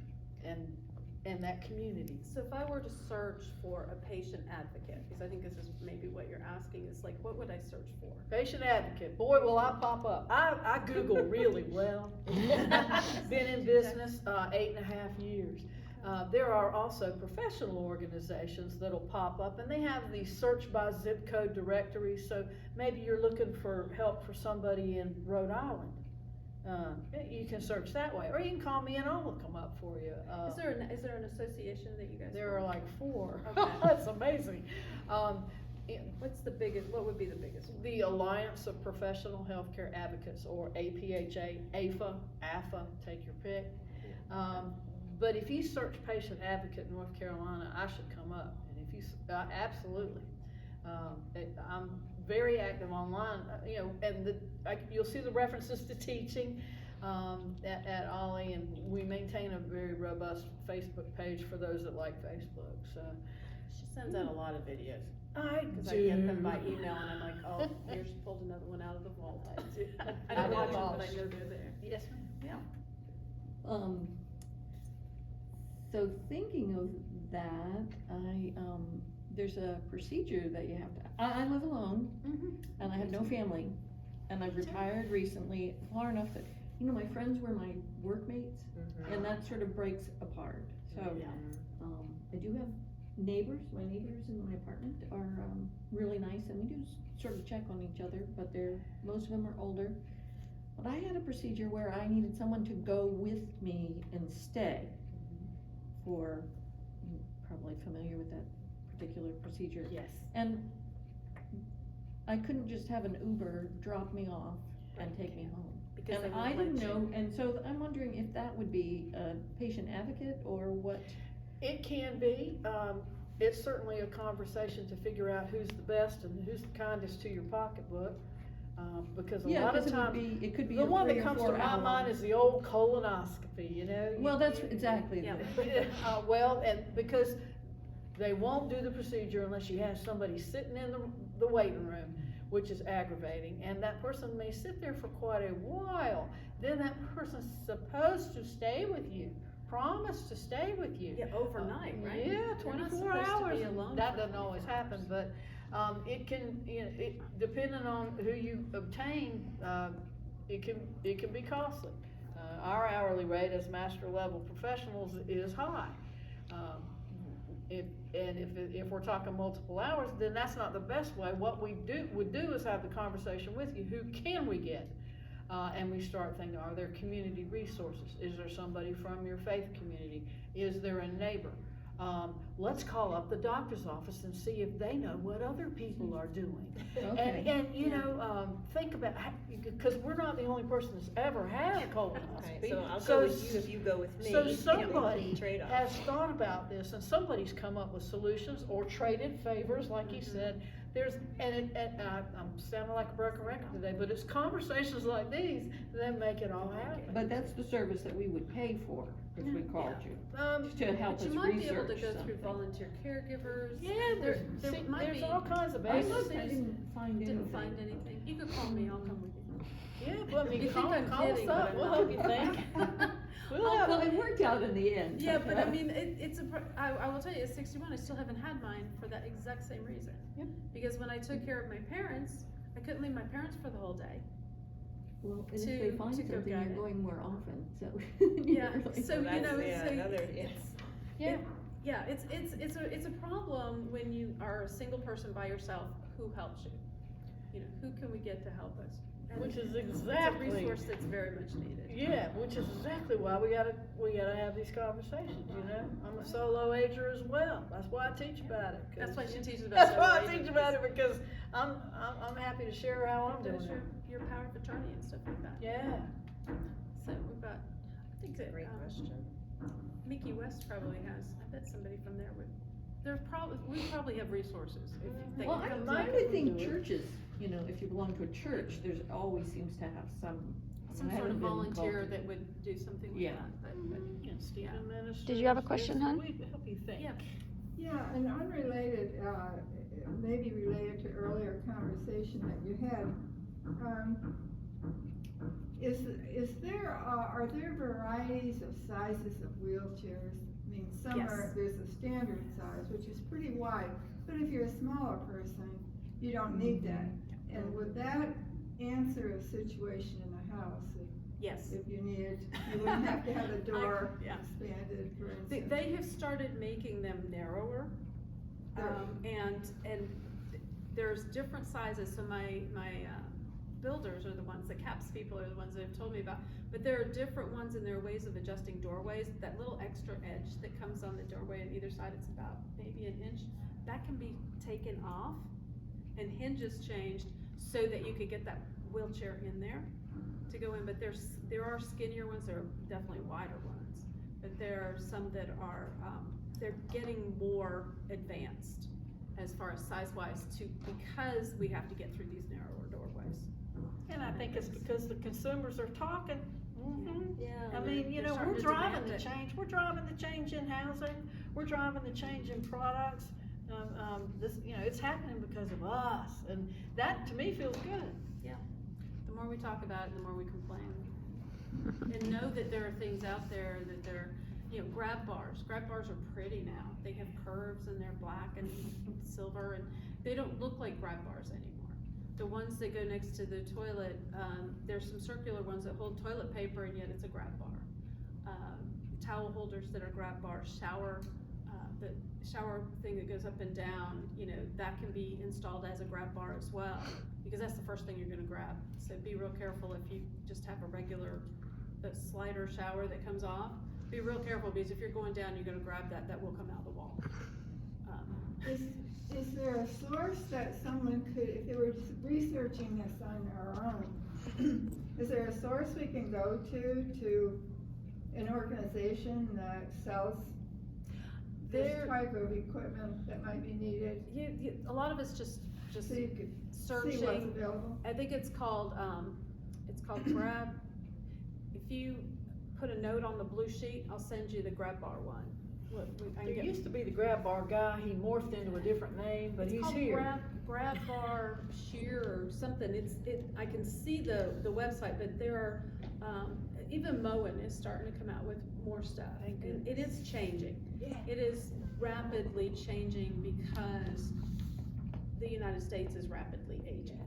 and that community. So if I were to search for a patient advocate, because I think this is maybe what you're asking, is like, what would I search for? Patient advocate, boy, will I pop up. I Google really well. Been in business, 8.5 years. There are also professional organizations that'll pop up, and they have these search by zip code directories, so maybe you're looking for help for somebody in Rhode Island. You can search that way, or you can call me and I'll look them up for you. Is there an association that you guys? There are like 4. Okay. That's amazing. What would be the biggest one? The Alliance of Professional Healthcare Advocates, or APHA, AFA, take your pick. But if you search patient advocate in North Carolina, I should come up. And if you, absolutely. I'm very active online, you know, and you'll see the references to teaching at Raleigh, and we maintain a very robust Facebook page for those that like Facebook. So She sends out a lot of videos. I Because do. I get them by email and I'm like, oh, here's pulled another one out of the vault. I don't watch them, but I know they're there. Yes, ma'am. Yeah. So thinking of that, there's a procedure that you have to, I live alone, and I have no family, and I've retired recently, far enough that, you know, my friends were my workmates, and that sort of breaks apart, so, I do have neighbors. My neighbors in my apartment are, really nice, and we do sort of check on each other, but most of them are older. But I had a procedure where I needed someone to go with me and stay for, you're probably familiar with that particular procedure. Yes. And I couldn't just have an Uber drop me off and take me home. Because they And won't I didn't let you. know, and so I'm wondering if that would be a patient advocate or what? It can be. It's certainly a conversation to figure out who's the best and who's the kindest to your pocketbook. Because a Yeah, lot of 'cause times, it could be the a one 3 that or comes to 4 my hour. mind is the old colonoscopy, you know? Well, that's exactly Yeah. Well, and because they won't do the procedure unless you have somebody sitting in the waiting room, which is aggravating, and that person may sit there for quite a while. Then that person's supposed to stay with you, promise to stay with you. Yeah, overnight, right? Yeah, You're not 24 supposed to hours. be alone That for doesn't always 24 happen, but, it can, you know, depending on who you obtain, it can be costly. Our hourly rate as master level professionals is high. If we're talking multiple hours, then that's not the best way. What we would do is have the conversation with you, who can we get? And we start thinking, are there community resources? Is there somebody from your faith community? Is there a neighbor? Let's call up the doctor's office and see if they know what other people are doing. Okay. And you know, think about, because we're not the only person that's ever had a colonoscopy. Okay, so I'll go with you if you go with me. So somebody Trade-off. has thought about this, and somebody's come up with solutions or traded favors, like you said. I'm sounding like a broken record today, but it's conversations like these that make it all happen. But that's the service that we would pay for if we called you, to help But us you might be able to research go through something. volunteer caregivers. Yeah, there there's might be. all kinds of I basics. looked, I didn't find anything. Didn't find anything. You could call me, I'll come with you. Yeah, well, I mean, You think call I'm us kidding, up, but I'm we'll not. help you think. We'll help. Well, it worked out in the end. Yeah, but I mean, I will tell you, at 61, I still haven't had mine for that exact same reason. Yep. Because when I took care of my parents, I couldn't leave my parents for the whole day. Well, and if they to- find to go something, get you're it. going more often, so. Yeah, you're like- so, you know, That's, so another, Yeah. yeah, it's a problem when you are a single person by yourself. Who helps you? You know, who can we get to help us? And Which is It's exactly. a resource that's very much needed. Yeah, which is exactly why we gotta have these conversations, you know? I'm a solo ager as well, that's why I teach about it. 'cause- That's why she teaches about That's why solo I aging, teach about it, because I'm happy to share how I'm doing There's it. your power of attorney and stuff like that. Yeah. So we've got, I think that, Great question. Mickey West probably has, I bet somebody from there would we probably have resources if they Well, can come to I it. would think churches, you know, if you belong to a church, there's always seems to have some. Some I sort of haven't been volunteer involved in- that would do something like Yeah. that, but, You know, Stephen ministers. Did you have a question, hon? We help you think. yeah. Yeah, and unrelated, maybe related to earlier conversation that you had, is there, are there varieties of sizes of wheelchairs? I mean, some Yes. there's a standard size, which is pretty wide, but if you're a smaller person, you don't need that. And would that answer a situation in a house Yes. if you needed, you wouldn't have to have the door yeah. expanded, for instance? They have started making them narrower, and there's different sizes, so my builders are the ones, the CAPS people are the ones that have told me about, but there are different ones and there are ways of adjusting doorways. That little extra edge that comes on the doorway on either side, it's about maybe an inch, that can be taken off and hinges changed so that you could get that wheelchair in there to go in, but there are skinnier ones, there are definitely wider ones, but there are some that are, they're getting more advanced as far as size-wise because we have to get through these narrower doorways. And I think it's because the consumers are talking. Yeah. I mean, you They're know, starting we're to driving demand the it. change, we're driving the change in housing, we're driving the change in products. This, you know, it's happening because of us, and that to me feels good. The more we talk about it, the more we complain. And know that there are things out there that they're, you know, grab bars. Grab bars are pretty now. They have curves and they're black and silver, and they don't look like grab bars anymore. The ones that go next to the toilet, there's some circular ones that hold toilet paper and yet it's a grab bar. Towel holders that are grab bars, the shower thing that goes up and down, you know, that can be installed as a grab bar as well, because that's the first thing you're gonna grab. So be real careful if you just have a regular, the slider shower that comes off. Be real careful, because if you're going down, you're gonna grab that, that will come out of the wall. Is there a source that someone could, if they were researching this on our own, is there a source we can go to an organization that sells this type of equipment that might be needed? A lot of it's just So you could searching. see what's available? I think it's called grab. If you put a note on the blue sheet, I'll send you the grab bar one. There used to be the grab bar guy, he morphed into a different name, but It's he's called here. Grab bar shear or something. I can see the website, but there are, even Moen is starting to come out with more stuff. Thank And goodness. it is changing. Yeah. It is rapidly changing because the United States is rapidly aging.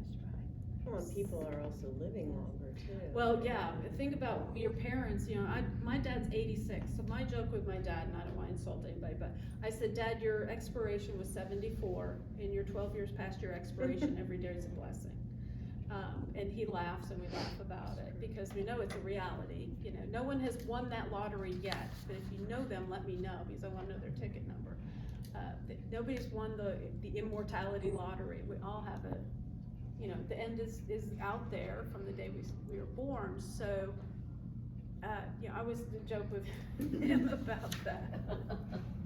Well, and people are also living longer too. Well, yeah, think about your parents, you know, my dad's 86, so my joke with my dad, and I don't want to insult anybody, but I said, Dad, your expiration was 74, and you're 12 years past your expiration, every day is a blessing. And he laughs and we laugh about it, because we know it's a reality, you know, no one has won that lottery yet, but if you know them, let me know, because I want to know their ticket number. Nobody's won the immortality lottery, we all have it. You know, the end is out there from the day we were born, so, you know, I always joke with him about that.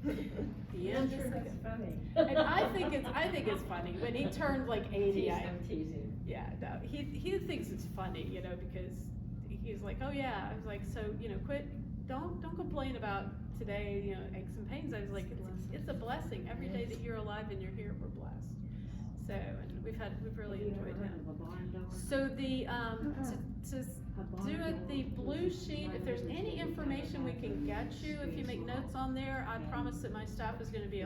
The end is, It's funny. and I think it's funny, when he turned like 80, I'm teasing. yeah, no, he thinks it's funny, you know, because he's like, oh yeah, I was like, so, you know, don't complain about today, you know, aches and pains. I was like, it's a blessing, every day that you're alive and you're here, we're blessed. So, and we've really enjoyed him. So the, to do it, the blue sheet, if there's any information we can get you, if you make notes on there, I promise that my staff is gonna be